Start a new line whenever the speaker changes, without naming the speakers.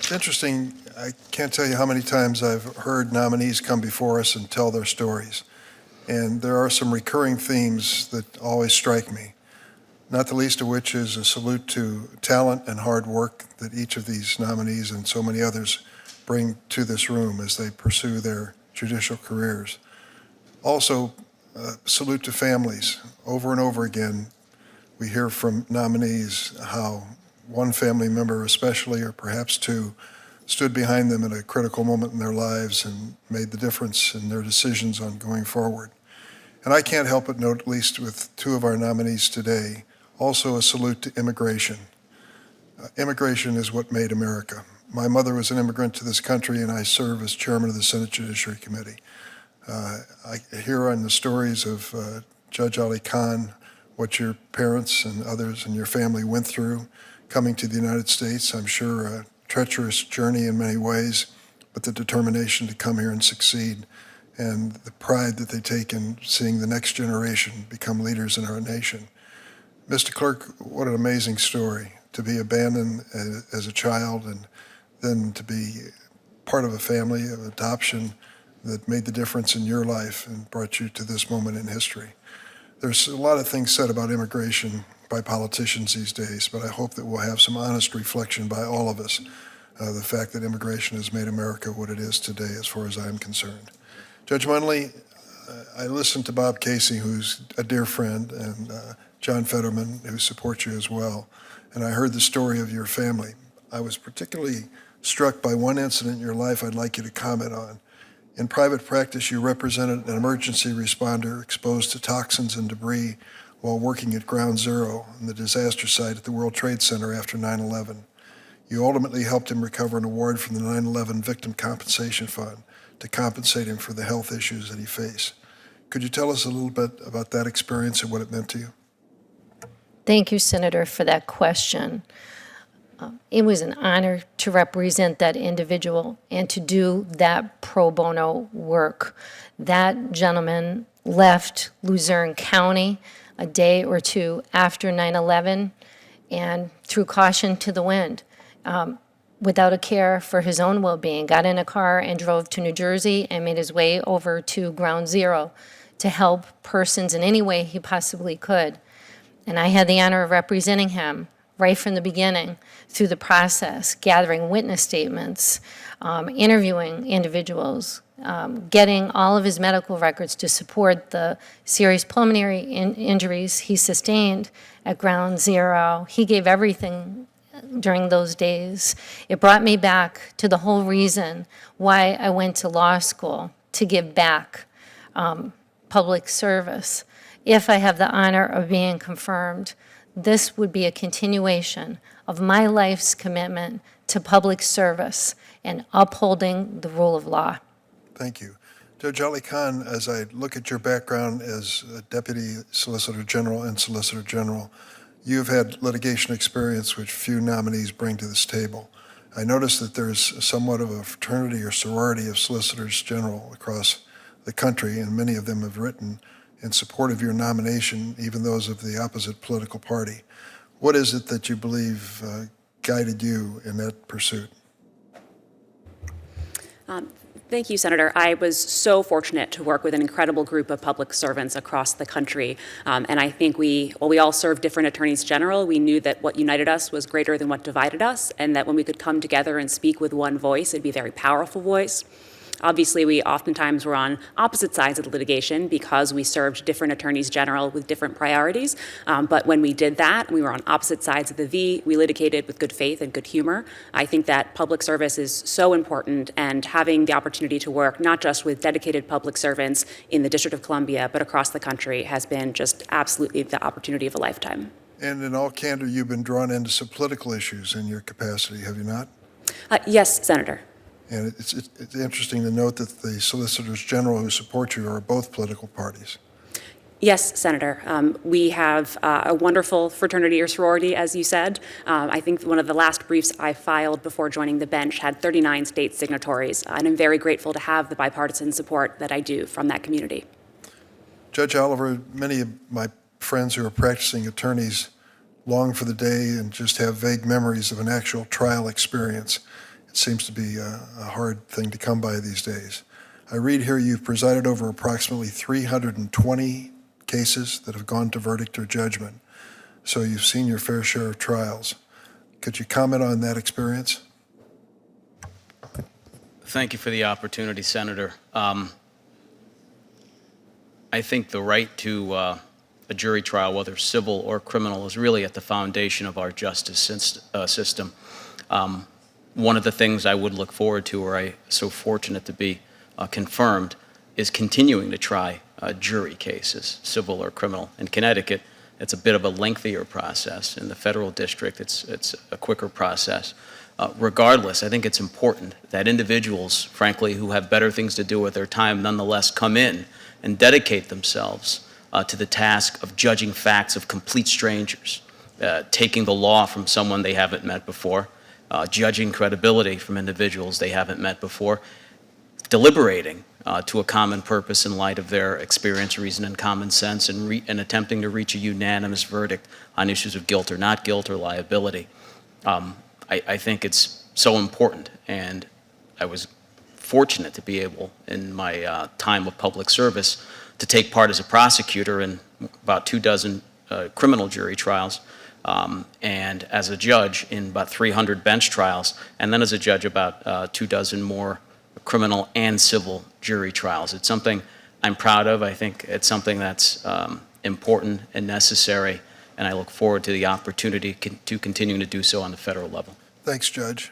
It's interesting. I can't tell you how many times I've heard nominees come before us and tell their stories. And there are some recurring themes that always strike me, not the least of which is a salute to talent and hard work that each of these nominees and so many others bring to this room as they pursue their judicial careers. Also, salute to families. Over and over again, we hear from nominees how one family member especially, or perhaps two, stood behind them at a critical moment in their lives and made the difference in their decisions on going forward. And I can't help but note, at least with two of our nominees today, also a salute to immigration. Immigration is what made America. My mother was an immigrant to this country, and I serve as chairman of the Senate Judiciary Committee. I hear on the stories of Judge Ali Khan what your parents and others in your family went through coming to the United States. I'm sure a treacherous journey in many ways, but the determination to come here and succeed and the pride that they take in seeing the next generation become leaders in our nation. Mr. Clerk, what an amazing story to be abandoned as a child and then to be part of a family of adoption that made the difference in your life and brought you to this moment in history. There's a lot of things said about immigration by politicians these days, but I hope that we'll have some honest reflection by all of us, the fact that immigration has made America what it is today as far as I'm concerned. Judge Munley, I listened to Bob Casey, who's a dear friend, and John Fetterman, who supports you as well, and I heard the story of your family. I was particularly struck by one incident in your life I'd like you to comment on. In private practice, you represented an emergency responder exposed to toxins and debris while working at Ground Zero in the disaster site at the World Trade Center after 9/11. You ultimately helped him recover an award from the 9/11 Victim Compensation Fund to compensate him for the health issues that he faced. Could you tell us a little bit about that experience and what it meant to you?
Thank you, Senator, for that question. It was an honor to represent that individual and to do that pro bono work. That gentleman left Luzerne County a day or two after 9/11 and threw caution to the wind without a care for his own well-being, got in a car and drove to New Jersey and made his way over to Ground Zero to help persons in any way he possibly could. And I had the honor of representing him right from the beginning through the process, gathering witness statements, interviewing individuals, getting all of his medical records to support the serious pulmonary injuries he sustained at Ground Zero. He gave everything during those days. It brought me back to the whole reason why I went to law school, to give back public service. If I have the honor of being confirmed, this would be a continuation of my life's commitment to public service and upholding the rule of law.
Thank you. Judge Ali Khan, as I look at your background as a Deputy Solicitor General and Solicitor General, you've had litigation experience which few nominees bring to this table. I noticed that there's somewhat of a fraternity or sorority of Solicitors General across the country, and many of them have written in support of your nomination, even those of the opposite political party. What is it that you believe guided you in that pursuit?
Thank you, Senator. I was so fortunate to work with an incredible group of public servants across the country. And I think we all served different attorneys general. We knew that what united us was greater than what divided us, and that when we could come together and speak with one voice, it'd be a very powerful voice. Obviously, we oftentimes were on opposite sides of the litigation because we served different attorneys general with different priorities. But when we did that, we were on opposite sides of the V. We litigated with good faith and good humor. I think that public service is so important, and having the opportunity to work not just with dedicated public servants in the District of Columbia, but across the country has been just absolutely the opportunity of a lifetime.
And in all candor, you've been drawn into some political issues in your capacity, have you not?
Yes, Senator.
And it's interesting to note that the Solicitors General who support you are both political parties.
Yes, Senator. We have a wonderful fraternity or sorority, as you said. I think one of the last briefs I filed before joining the bench had 39 state signatories, and I'm very grateful to have the bipartisan support that I do from that community.
Judge Oliver, many of my friends who are practicing attorneys long for the day and just have vague memories of an actual trial experience. It seems to be a hard thing to come by these days. I read here you've presided over approximately 320 cases that have gone to verdict or judgment, so you've seen your fair share of trials. Could you comment on that experience?
Thank you for the opportunity, Senator. I think the right to a jury trial, whether civil or criminal, is really at the foundation of our justice system. One of the things I would look forward to, or I'm so fortunate to be confirmed, is continuing to try jury cases, civil or criminal. In Connecticut, it's a bit of a lengthier process. In the federal district, it's a quicker process. Regardless, I think it's important that individuals, frankly, who have better things to do with their time nonetheless come in and dedicate themselves to the task of judging facts of complete strangers, taking the law from someone they haven't met before, judging credibility from individuals they haven't met before, deliberating to a common purpose in light of their experience, reason, and common sense, and attempting to reach a unanimous verdict on issues of guilt or not guilt or liability. I think it's so important, and I was fortunate to be able, in my time of public service, to take part as a prosecutor in about 24 criminal jury trials, and as a judge in about 300 bench trials, and then as a judge about 24 more criminal and civil jury trials. It's something I'm proud of. I think it's something that's important and necessary, and I look forward to the opportunity to continue to do so on the federal level.
Thanks, Judge.